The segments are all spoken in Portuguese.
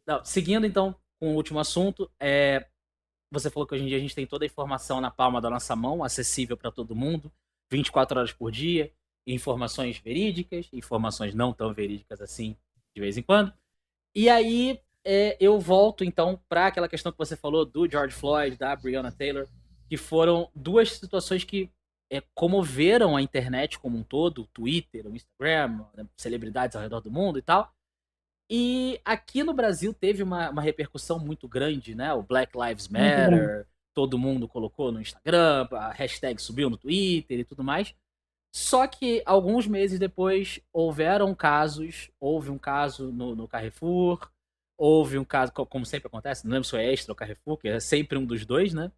Não, seguindo então com o último assunto, você falou que hoje em dia a gente tem toda a informação na palma da nossa mão, acessível para todo mundo, 24 horas por dia, informações verídicas, informações não tão verídicas assim, de vez em quando. E aí eu volto então para aquela questão que você falou do George Floyd, da Breonna Taylor, que foram duas situações que comoveram a internet como um todo, o Twitter, o Instagram, né, celebridades ao redor do mundo e tal. E aqui no Brasil teve uma repercussão muito grande, né? O Black Lives Muito grande. Matter, todo mundo colocou no Instagram, a hashtag subiu no Twitter e tudo mais. Só que alguns meses depois houve um caso no Carrefour, houve um caso, como sempre acontece, não lembro se foi Extra ou Carrefour, que é sempre um dos dois, né?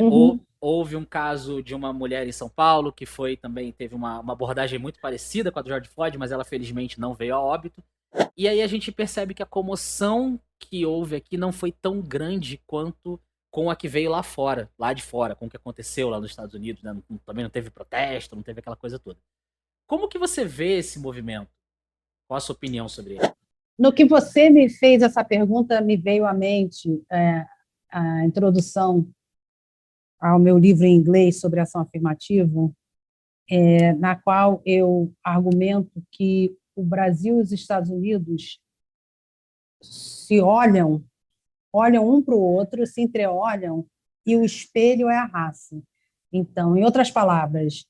Uhum. Houve um caso de uma mulher em São Paulo que foi também, teve uma abordagem muito parecida com a do George Floyd, mas ela felizmente não veio a óbito. E aí a gente percebe que a comoção que houve aqui não foi tão grande quanto com a que veio lá de fora, com o que aconteceu lá nos Estados Unidos, né? Também não teve protesto, não teve aquela coisa toda. Como que você vê esse movimento? Qual a sua opinião sobre ele? No que você me fez essa pergunta, me veio à mente a introdução ao meu livro em inglês sobre ação afirmativa, na qual eu argumento que o Brasil e os Estados Unidos se olham um para o outro, se entreolham, e o espelho é a raça. Então, em outras palavras,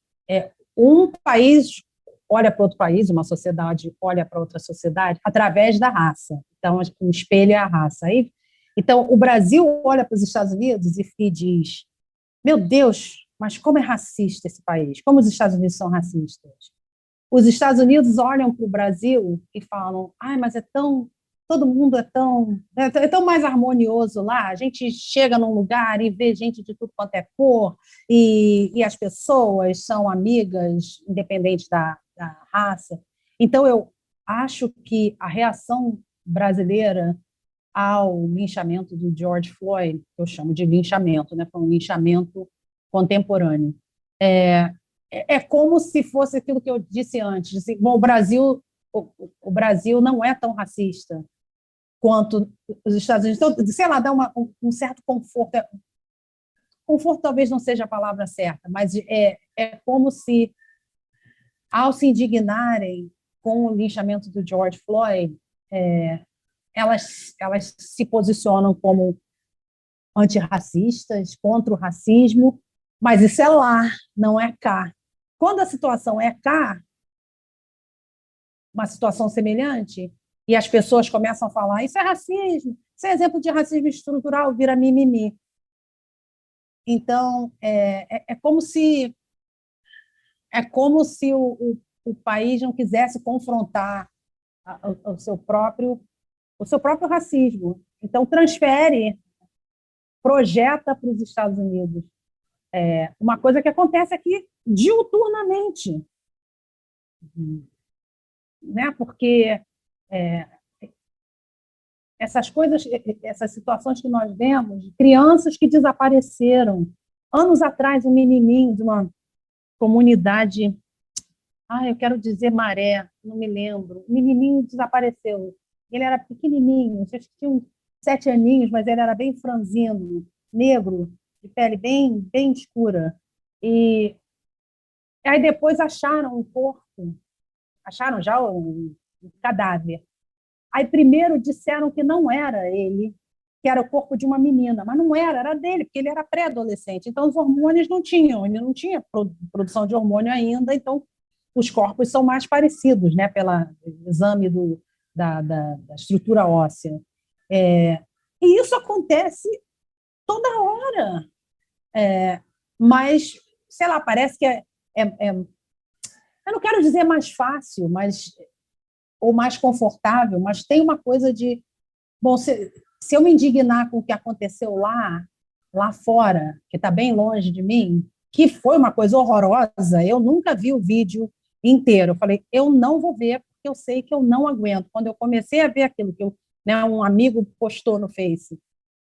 um país olha para outro país, uma sociedade olha para outra sociedade através da raça. Então, o espelho é a raça. Então, o Brasil olha para os Estados Unidos e diz: meu Deus, mas como é racista esse país? Como os Estados Unidos são racistas? Os Estados Unidos olham para o Brasil e falam: ai, mas todo mundo é tão mais harmonioso lá. A gente chega num lugar e vê gente de tudo quanto é cor, e as pessoas são amigas, independente da raça. Então, eu acho que a reação brasileira ao linchamento do George Floyd, que eu chamo de linchamento, né? Foi um linchamento contemporâneo. É, é como se fosse aquilo que eu disse antes. Assim, bom, o Brasil não é tão racista quanto os Estados Unidos. Então, sei lá, dá um certo conforto. Conforto talvez não seja a palavra certa, mas é como se, ao se indignarem com o linchamento do George Floyd, elas se posicionam como antirracistas, contra o racismo, mas isso é lá, não é cá. Quando a situação é cá, uma situação semelhante, e as pessoas começam a falar: isso é racismo, isso é exemplo de racismo estrutural, vira mimimi. Então, é como se o país não quisesse confrontar o seu próprio racismo. Então, transfere, projeta para os Estados Unidos. Uma coisa que acontece aqui diuturnamente, né? Porque é, essas coisas, essas situações que nós vemos, crianças que desapareceram. Anos atrás, um menininho de uma comunidade, eu quero dizer Maré, não me lembro, um menininho desapareceu. Ele era pequenininho, acho que tinha uns 7 aninhos, mas ele era bem franzino, negro, de pele bem, bem escura. E aí depois acharam um corpo, acharam já um cadáver. Aí primeiro disseram que não era ele, que era o corpo de uma menina, mas não era dele, porque ele era pré-adolescente. Então os hormônios não tinham, ele não tinha produção de hormônio ainda, então os corpos são mais parecidos, né, pelo exame da estrutura óssea. E isso acontece toda hora, mas, sei lá, parece que eu não quero dizer mais fácil, ou mais confortável, mas tem uma coisa de, bom, se eu me indignar com o que aconteceu lá fora, que está bem longe de mim, que foi uma coisa horrorosa, eu nunca vi o vídeo inteiro. Eu falei: eu não vou ver, porque eu sei que eu não aguento. Quando eu comecei a ver aquilo que um amigo postou no Face,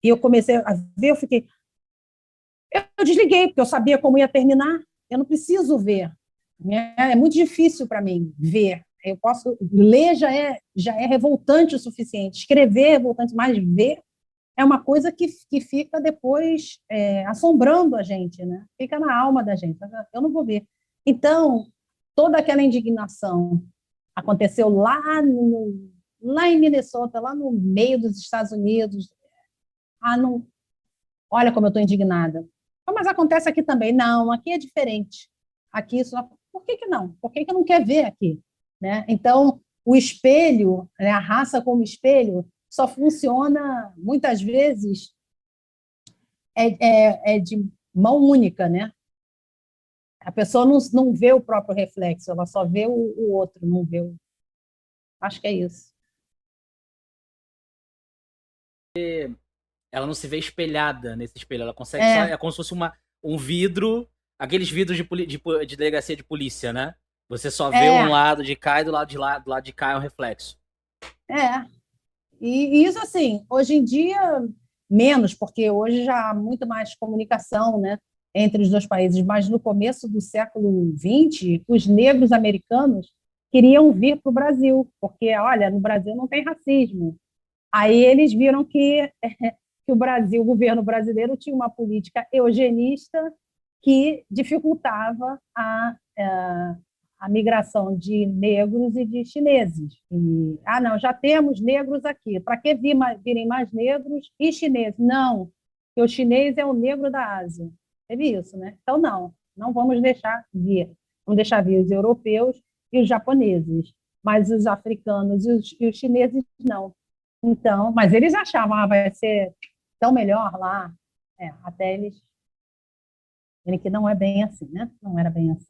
e eu comecei a ver, eu fiquei. Eu desliguei, porque eu sabia como ia terminar. Eu não preciso ver. Né? É muito difícil para mim ver. Eu posso ler, já é revoltante o suficiente, escrever é revoltante, mas ver é uma coisa que fica depois assombrando a gente, né? Fica na alma da gente. Eu não vou ver. Então, toda aquela indignação aconteceu lá em Minnesota, lá no meio dos Estados Unidos. Não, olha como eu estou indignada. Mas acontece aqui também. Não, aqui é diferente. Aqui só. Por que não? Por que não quer ver aqui? Né? Então, o espelho, né, a raça como espelho, só funciona, muitas vezes, de mão única, né? A pessoa não vê o próprio reflexo, ela só vê o outro, não vê o... Acho que é isso. Ela não se vê espelhada nesse espelho, ela consegue só. É como se fosse um vidro, aqueles vidros de delegacia de polícia, né? Você só vê um lado de cá e do lado de cá é um reflexo. E isso, assim, hoje em dia, menos, porque hoje já há muito mais comunicação, né, entre os dois países, mas no começo do século XX, os negros americanos queriam vir para o Brasil, porque, olha, no Brasil não tem racismo. Aí eles viram que o governo brasileiro tinha uma política eugenista que dificultava a migração de negros e de chineses. Não, já temos negros aqui, para que virem mais negros e chineses? Não, porque o chinês é o negro da Ásia. Teve isso, né? Então, não vamos deixar vir. Vamos deixar vir os europeus e os japoneses, mas os africanos e os chineses não. Então, mas eles achavam, vai ser tão melhor lá, até eles verem que não é bem assim, né? Não era bem assim.